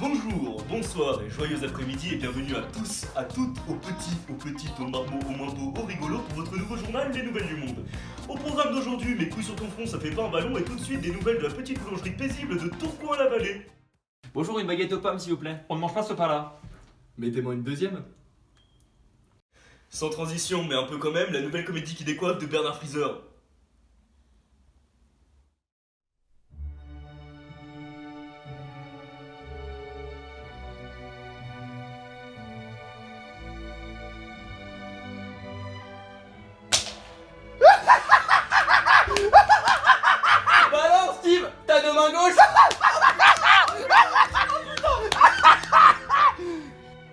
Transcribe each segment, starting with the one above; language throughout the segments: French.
Bonjour, bonsoir et joyeux après-midi et bienvenue à tous, à toutes, aux petits, aux marmots, aux moins beaux, aux rigolos pour votre nouveau journal Les Nouvelles du Monde. Au programme d'aujourd'hui, mes couilles sur ton front ça fait pas un ballon et tout de suite des nouvelles de la petite boulangerie paisible de Tourcoing-la-Vallée. Bonjour, une baguette aux pommes s'il vous plaît. On ne mange pas ce pain-là. Mettez-moi une deuxième. Sans transition, mais un peu quand même, la nouvelle comédie qui décoiffe de Bernard Frieser. Bah non, Steve, t'as deux mains gauches.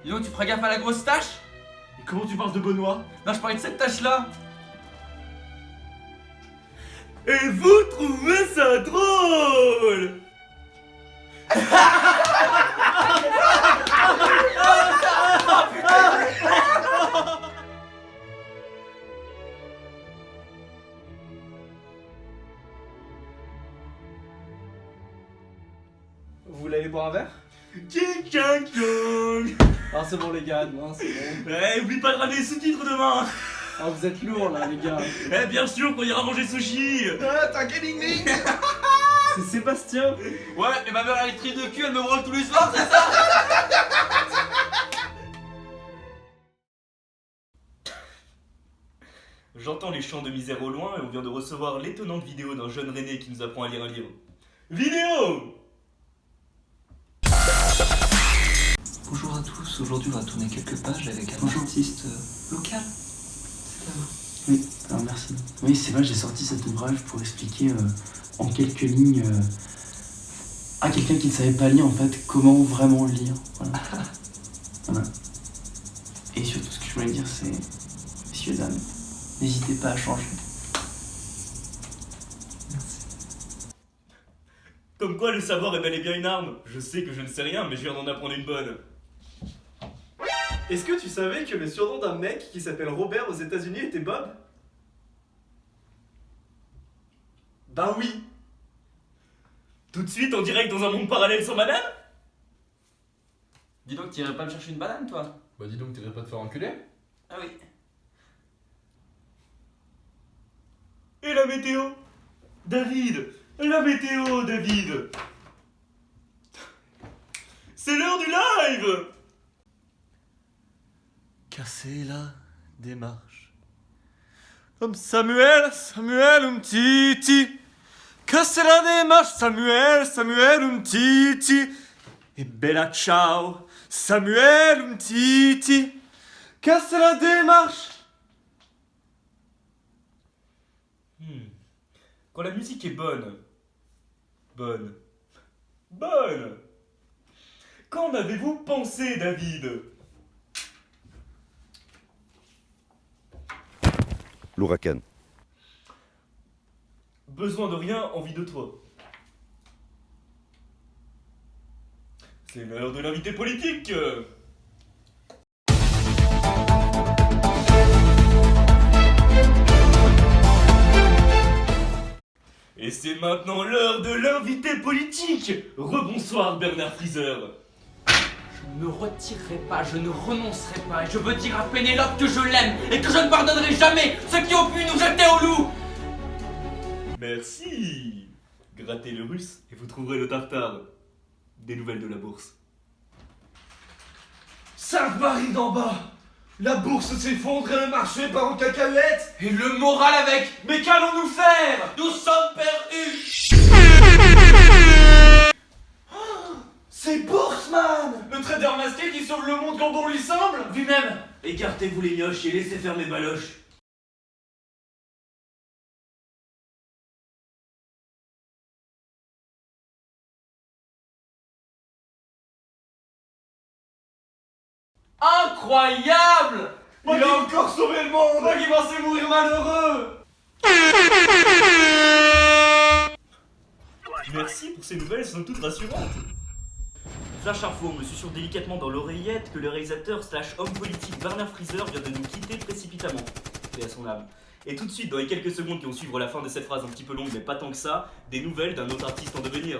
Dis donc, tu feras gaffe à la grosse tache. Et comment tu parles de Benoît? Non, je parlais de cette tache-là. Et vous trouvez ça drôle? Vous voulez aller boire un verre? Tching tchang tchong. Ah c'est bon les gars, non c'est bon. Eh, oublie pas de ramener les sous-titres demain. Ah vous êtes lourds là les gars. Eh, bien sûr qu'on ira manger sushi. Ah t'as quel ding. C'est Sébastien. Ouais, et ma mère électrique de cul, elle me branle tous les soirs, c'est ça? J'entends les chants de misère au loin et on vient de recevoir l'étonnante vidéo d'un jeune René qui nous apprend à lire un livre. Vidéo! Bonjour à tous, aujourd'hui on va tourner quelques pages avec un artiste local. C'est à vous. Oui, alors merci. Oui, c'est vrai, j'ai sorti cet ouvrage pour expliquer en quelques lignes à quelqu'un qui ne savait pas lire en fait comment vraiment lire. Voilà. Voilà. Et surtout ce que je voulais dire c'est, messieurs, dames, n'hésitez pas à changer. Comme quoi le savoir est bel et bien une arme. Je sais que je ne sais rien, mais je viens d'en apprendre une bonne. Est-ce que tu savais que le surnom d'un mec qui s'appelle Robert aux États-Unis était Bob? Ben oui. Tout de suite en direct dans un monde parallèle sans madame? Dis donc, t'irais pas me chercher une banane, toi? Bah dis donc t'irais pas te faire enculer? Ah oui. Et la météo? David! La météo, David! C'est l'heure du live! Casser la démarche. Comme Samuel, Samuel Umtiti. Casser la démarche, Samuel, Samuel Umtiti. Et bella ciao, Samuel Umtiti. Casser la démarche. Quand la musique est bonne. Qu'en avez-vous pensé, David? L'ouragan. Besoin de rien, envie de toi. C'est l'heure de l'invité politique. Et c'est maintenant l'heure de l'invité politique. Rebonsoir Bernard Frieser. Je ne me retirerai pas, je ne renoncerai pas. Et je veux dire à Pénélope que je l'aime et que je ne pardonnerai jamais ceux qui ont pu nous jeter au loup. Merci. Grattez le russe et vous trouverez le tartare. Des nouvelles de la bourse. Sainte-Marie d'en bas. La bourse s'effondre et le marché part en cacahuète. Et le moral avec. Mais qu'allons-nous faire? Nous sommes perdus. C'est Bourseman, le trader masqué qui sauve le monde quand on lui semble. Lui-même. Écartez-vous les mioches et laissez faire mes baloches. Incroyable. Il a encore sauvé le monde. Moi qui pensais mourir malheureux. Merci pour ces nouvelles, elles sont toutes rassurantes. Flash info, me susurre délicatement dans l'oreillette que le réalisateur slash homme politique Bernard Frieser vient de nous quitter précipitamment. Paix à son âme. Et tout de suite, dans les quelques secondes qui vont suivre la fin de cette phrase un petit peu longue, mais pas tant que ça, des nouvelles d'un autre artiste en devenir.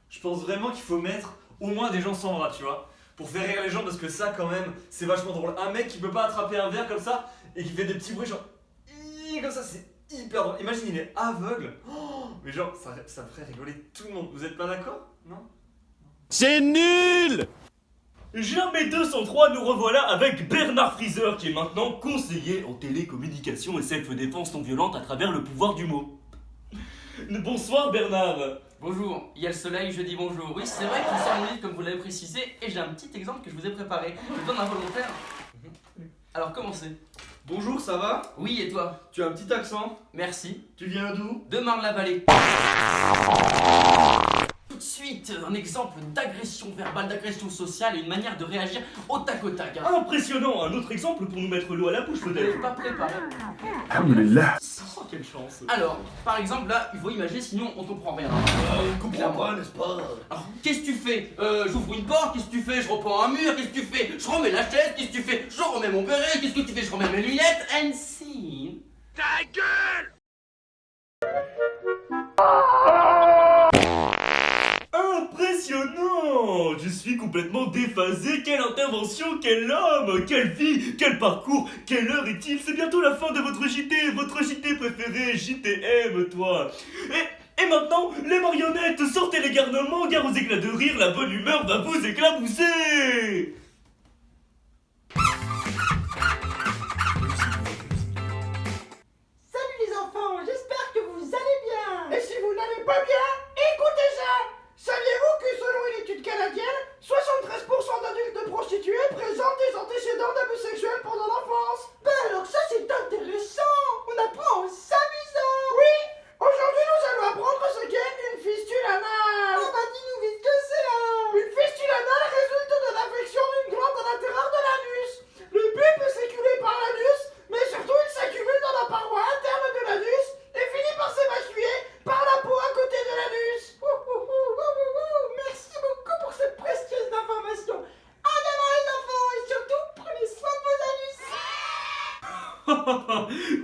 Je pense vraiment qu'il faut mettre au moins des gens sans bras, tu vois. Pour faire rire les gens, parce que ça, quand même, c'est vachement drôle. Un mec qui peut pas attraper un verre comme ça et qui fait des petits bruits, genre. Comme ça, c'est hyper drôle. Imagine, il est aveugle. Oh, mais genre, ça ferait rigoler tout le monde. Vous êtes pas d'accord? Non? C'est nul! Jamais 203, nous revoilà avec Bernard Freezer, qui est maintenant conseiller en télécommunication et self-défense non violente à travers le pouvoir du mot. Bonsoir Bernard. Bonjour, il y a le soleil, je dis bonjour. Oui, c'est vrai qu'il sort mon livre comme vous l'avez précisé, et j'ai un petit exemple que je vous ai préparé. Je donne un volontaire. Alors commencez. Bonjour, ça va? Oui, et toi? Tu as un petit accent? Merci. Tu viens d'où? De Marne-la-Vallée. Tout de suite, un exemple d'agression verbale, d'agression sociale et une manière de réagir au tac au tac. Impressionnant, un autre exemple pour nous mettre l'eau à la bouche Vous peut-être. n'êtes pas préparé. Oh, quelle chance. Alors, par exemple, là, il faut imaginer, sinon on comprend rien. Comprends pas, n'est-ce pas? Alors, qu'est-ce que tu fais? J'ouvre une porte, qu'est-ce que tu fais? Je reprends un mur, qu'est-ce que tu fais? Je remets la chaise, qu'est-ce que tu fais? Je remets mon béret, qu'est-ce que tu fais? Je remets mes lunettes, and see. Ta gueule! Impressionnant! Je suis complètement déphasé. Quelle intervention, quel homme, quelle vie, quel parcours, quelle heure est-il? C'est bientôt la fin de votre JT préféré, JTM, toi. Et maintenant, les marionnettes, sortez les garnements, gare aux éclats de rire, la bonne humeur va vous éclabousser. Salut les enfants, j'espère que vous allez bien. Et si vous n'allez pas bien, écoutez ça. Saviez-vous que selon une étude canadienne, 73% d'adultes prostitués présentent des antécédents d'abus sexuels pendant l'enfance? Ben alors ça c'est intéressant. On apprend en s'amusant. Oui, aujourd'hui nous allons apprendre ce qu'est une fistule anale. Oh bah dis-nous vite que c'est alors. Une fistule anale résulte de l'affection d'une glande à l'intérieur de l'anus. Le pus peut s'écouler par l'anus, mais surtout il s'accumule dans la paroi interne de l'anus et finit par s'évacuer par la peau à côté de l'anus. Merci beaucoup pour cette précieuse information. À demain les enfants et surtout prenez soin de vos anus.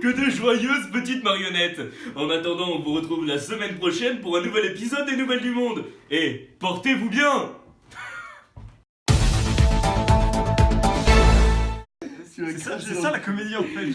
Que de joyeuses petites marionnettes. En attendant, on vous retrouve la semaine prochaine pour un nouvel épisode des Nouvelles du Monde. Et portez-vous bien. C'est ça la comédie en fait.